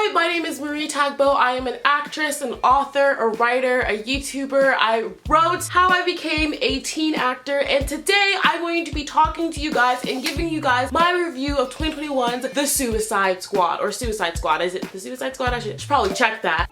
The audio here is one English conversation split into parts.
Hi, my name is Marie Tagbo. I am an actress, an author, a writer, a YouTuber. I wrote How I Became a Teen Actor, and today I'm going to be talking to you guys and giving you guys my review of 2021's The Suicide Squad, or Suicide Squad. Is it The Suicide Squad? I should probably check that.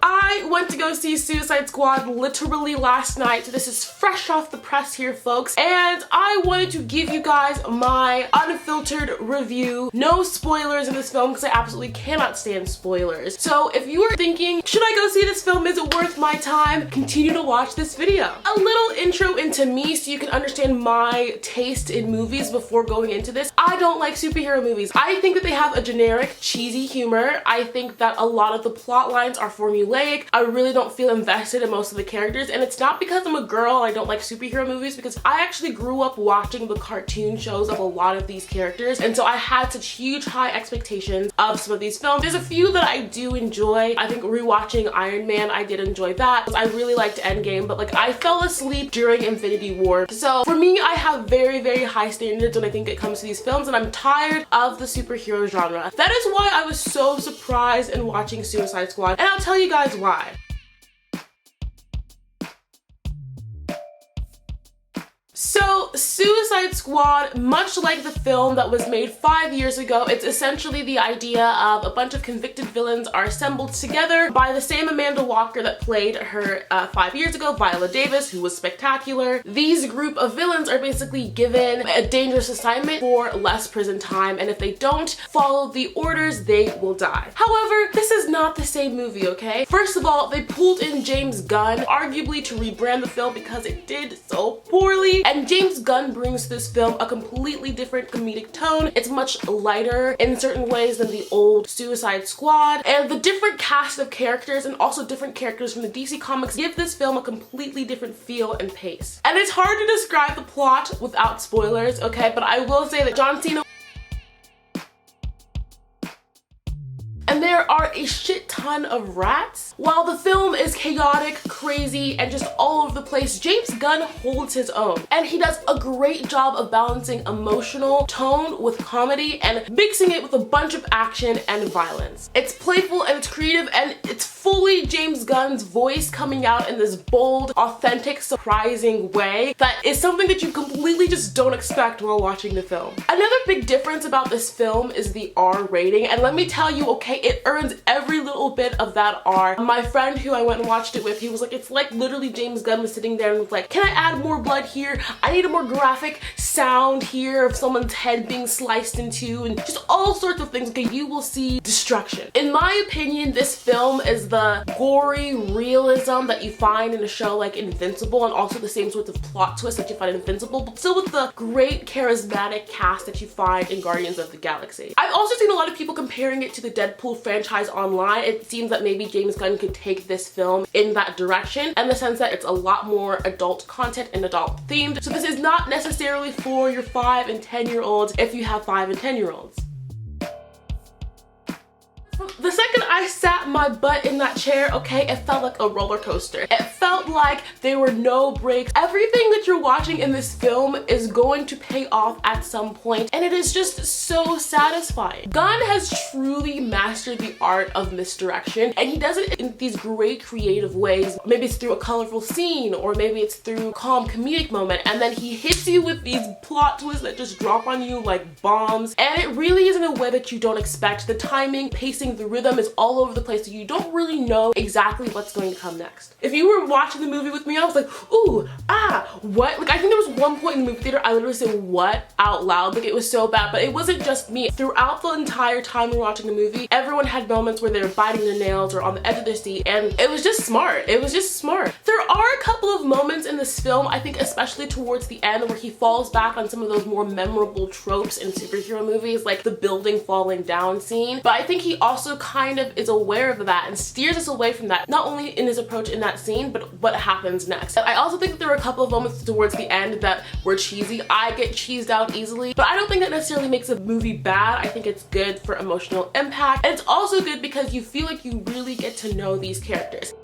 I went to go see Suicide Squad literally last night, so this is fresh off the press here, folks, and I wanted to give you guys my unfiltered review. No spoilers in this film because I absolutely cannot stand spoilers. So if you are thinking, should I go see this film, is it worth my time, continue to watch this video. A little intro into me so you can understand my taste in movies before going into this. I don't like superhero movies. I think that they have a generic, cheesy humor. I think that a lot of the plot lines are formulaic. I really don't feel invested in most of the characters, and it's not because I'm a girl and I don't like superhero movies, because I actually grew up watching the cartoon shows of a lot of these characters, and so I had such huge high expectations of some of these films. There's a few that I do enjoy. I think rewatching Iron Man, I did enjoy that. I really liked Endgame, but like I fell asleep during Infinity War. So for me, I have very, very high standards when I think it comes to these films, and I'm tired of the superhero genre. That is why I was so surprised in watching Suicide Squad, and I'll tell you guys why. So Suicide Squad, much like the film that was made 5 years ago, it's essentially the idea of a bunch of convicted villains are assembled together by the same Amanda Waller that played her 5 years ago, Viola Davis, who was spectacular. These group of villains are basically given a dangerous assignment for less prison time, and if they don't follow the orders, they will die. However, this is not the same movie, okay? First of all, they pulled in James Gunn, arguably to rebrand the film because it did so poorly. And James Gunn brings to this film a completely different comedic tone. It's much lighter in certain ways than the old Suicide Squad. And the different cast of characters and also different characters from the DC Comics give this film a completely different feel and pace. And it's hard to describe the plot without spoilers, okay? But I will say that John Cena and there are a shit ton of rats. While the film is chaotic, crazy, and just all over the place, James Gunn holds his own. And he does a great job of balancing emotional tone with comedy and mixing it with a bunch of action and violence. It's playful and it's creative, and it's fully James Gunn's voice coming out in this bold, authentic, surprising way that is something that you completely just don't expect while watching the film. Another big difference about this film is the R rating, and let me tell you, okay, it earns every little bit of that R. My friend who I went and watched it with, he was like, it's like literally James Gunn was sitting there and was like, can I add more blood here? I need a more graphic sound here of someone's head being sliced in two, and just all sorts of things. Okay, you will see destruction. In my opinion, this film is the gory realism that you find in a show like Invincible, and also the same sorts of plot twists that you find in Invincible, but still with the great charismatic cast that you find in Guardians of the Galaxy. I've also seen a lot of people comparing it to the Deadpool franchise online. It seems that maybe James Gunn could take this film in that direction, in the sense that it's a lot more adult content and adult themed. So this is not necessarily for your 5 and 10-year-olds if you have 5 and 10-year-olds. The second I sat my butt in that chair, okay, it felt like a roller coaster. It felt like there were no breaks. Everything that you're watching in this film is going to pay off at some point, and it is just so satisfying. Gunn has truly mastered the art of misdirection, and he does it in these great creative ways. Maybe it's through a colorful scene, or maybe it's through a calm comedic moment, and then he hits you with these plot twists that just drop on you like bombs, and it really is in a way that you don't expect. The timing, pacing, the rhythm is all over the place, so you don't really know exactly what's going to come next. If you were watching the movie with me, I was like, ooh, ah, what? Like, I think there was one point in the movie theater I literally said what out loud. Like, it was so bad, but it wasn't just me. Throughout the entire time we were watching the movie, everyone had moments where they were biting their nails or on the edge of their seat, and it was just smart. It was just smart. There are a couple of moments in this film, I think especially towards the end, where he falls back on some of those more memorable tropes in superhero movies, like the building falling down scene, but I think he also kind of creative is aware of that and steers us away from that, not only in his approach in that scene, but what happens next. I also think that there were a couple of moments towards the end that were cheesy. I get cheesed out easily, but I don't think that necessarily makes a movie bad. I think it's good for emotional impact, and it's also good because you feel like you really get to know these characters.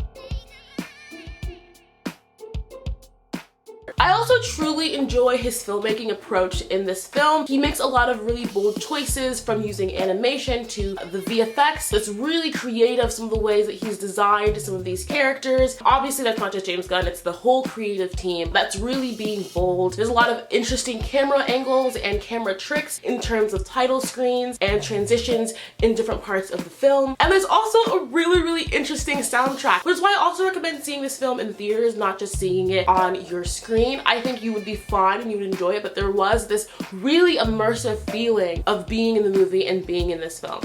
I also truly enjoy his filmmaking approach in this film. He makes a lot of really bold choices, from using animation to the VFX. It's really creative, some of the ways that he's designed some of these characters. Obviously that's not just James Gunn, it's the whole creative team that's really being bold. There's a lot of interesting camera angles and camera tricks in terms of title screens and transitions in different parts of the film. And there's also a really interesting soundtrack, which is why I also recommend seeing this film in theaters, not just seeing it on your screen. I think you would be fine and you would enjoy it, but there was this really immersive feeling of being in the movie and being in this film.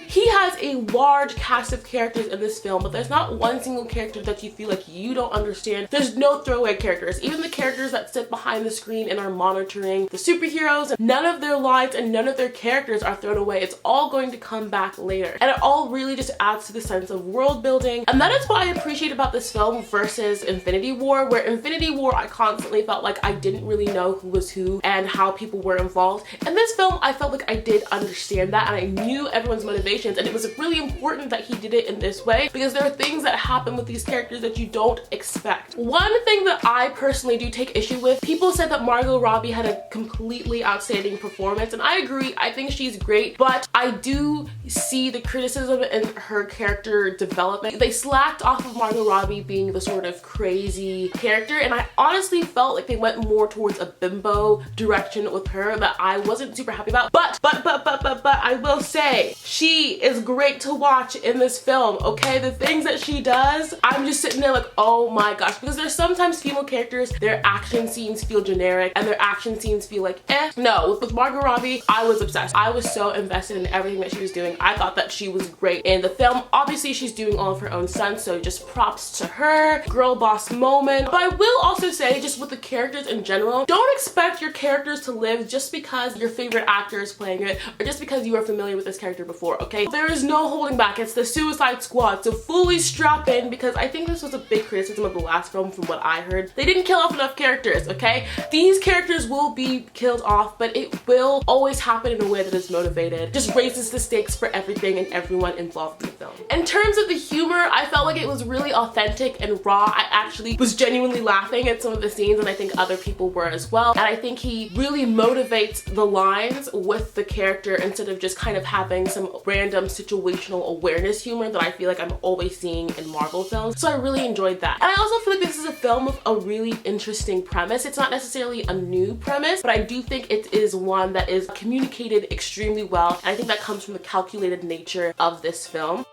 He has a large cast of characters in this film, but there's not one single character that you feel like you don't understand. There's no throwaway characters. Even the characters that sit behind the screen and are monitoring the superheroes, none of their lines and none of their characters are thrown away. It's all going to come back later. And it all really just adds to the sense of world building. And that is what I appreciate about this film versus Infinity War, where Infinity War I constantly felt like I didn't really know who was who and how people were involved. In this film, I felt like I did understand that and I knew everyone's motivation. And it was really important that he did it in this way, because there are things that happen with these characters that you don't expect. One thing that I personally do take issue with, people said that Margot Robbie had a completely outstanding performance, and I agree. I think she's great, but I do see the criticism in her character development. They slacked off of Margot Robbie being the sort of crazy character, and I honestly felt like they went more towards a bimbo direction with her that I wasn't super happy about. But I will say, she is great to watch in this film, okay? The things that she does, I'm just sitting there like, oh my gosh, because there's sometimes female characters, their action scenes feel generic and their action scenes feel like eh. No, with Margot Robbie, I was obsessed. I was so invested in everything that she was doing. I thought that she was great in the film. Obviously, she's doing all of her own stunts, so just props to her. Girl boss moment. But I will also say, just with the characters in general, don't expect your characters to live just because your favorite actor is playing it or just because you are familiar with this character before, okay? There is no holding back. It's the Suicide Squad, so fully strap in, because I think this was a big criticism of the last film from what I heard. They didn't kill off enough characters, okay? These characters will be killed off, but it will always happen in a way that is motivated. Just raises the stakes for everything and everyone involved in the film. In terms of the humor, I felt like it was really authentic and raw. I actually was genuinely laughing at some of the scenes, and I think other people were as well. And I think he really motivates the lines with the character instead of just kind of having some random situational awareness humor that I feel like I'm always seeing in Marvel films. So I really enjoyed that. And I also feel like this is a film with a really interesting premise. It's not necessarily a new premise, but I do think it is one that is communicated extremely well. And I think that comes from the calculated nature of this film.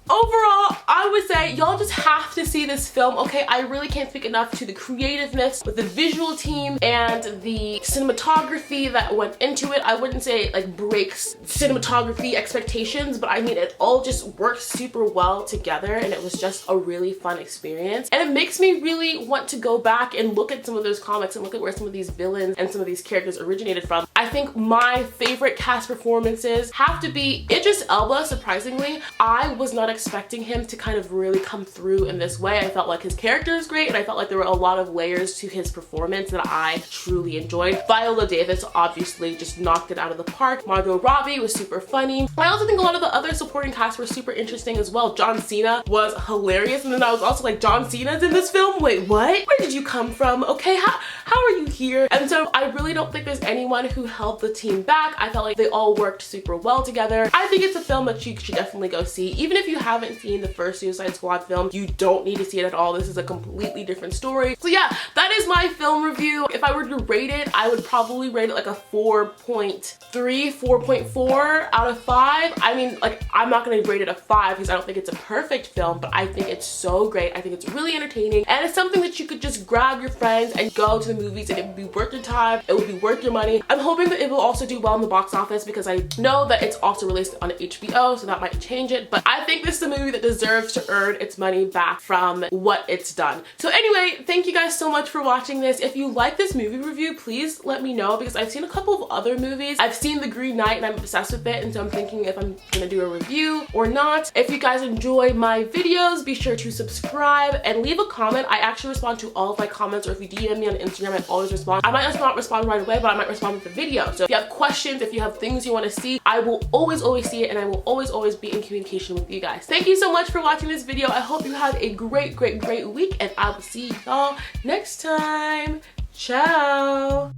Overall, I would say y'all just have to see this film, okay? I really can't speak enough to the creativeness with the visual team and the cinematography that went into it. I wouldn't say it like breaks cinematography expectations, but I mean it all just works super well together, and it was just a really fun experience. And it makes me really want to go back and look at some of those comics and look at where some of these villains and some of these characters originated from. I think my favorite cast performances have to be Idris Elba. Surprisingly, I was not expecting him to kind of really come through in this way. I felt like his character is great, and I felt like there were a lot of layers to his performance that I truly enjoyed. Viola Davis obviously just knocked it out of the park. Margot Robbie was super funny. I also think a lot of the other supporting cast were super interesting as well. John Cena was hilarious, and then I was also like, John Cena's in this film? Wait, what? Where did you come from? Okay, how are you here? And so I really don't think there's anyone who held the team back. I felt like they all worked super well together. I think it's a film that you should definitely go see. Even if you haven't seen the first Suicide Squad film, you don't need to see it at all. This is a completely different story. So yeah, that is my film review. If I were to rate it, I would probably rate it like a 4.3, 4.4 out of 5. I mean, like, I'm not gonna rate it a 5 because I don't think it's a perfect film, but I think it's so great. I think it's really entertaining, and it's something that you could just grab your friends and go to the movies, and it would be worth your time. It would be worth your money. I'm hoping that it will also do well in the box office because I know that it's also released on HBO, so that might change it. But I think this is a movie that deserves deserves to earn its money back from what it's done. So anyway, thank you guys so much for watching this. If you like this movie review, please let me know, because I've seen a couple of other movies. I've seen The Green Knight and I'm obsessed with it, and so I'm thinking if I'm gonna do a review or not. If you guys enjoy my videos, be sure to subscribe and leave a comment. I actually respond to all of my comments, or if you DM me on Instagram, I always respond. I might not respond right away, but I might respond with the video. So if you have questions, if you have things you want to see, I will always see it, and I will always be in communication with you guys. Thank you so much for watching this video. I hope you have a great week, and I will see y'all next time. Ciao.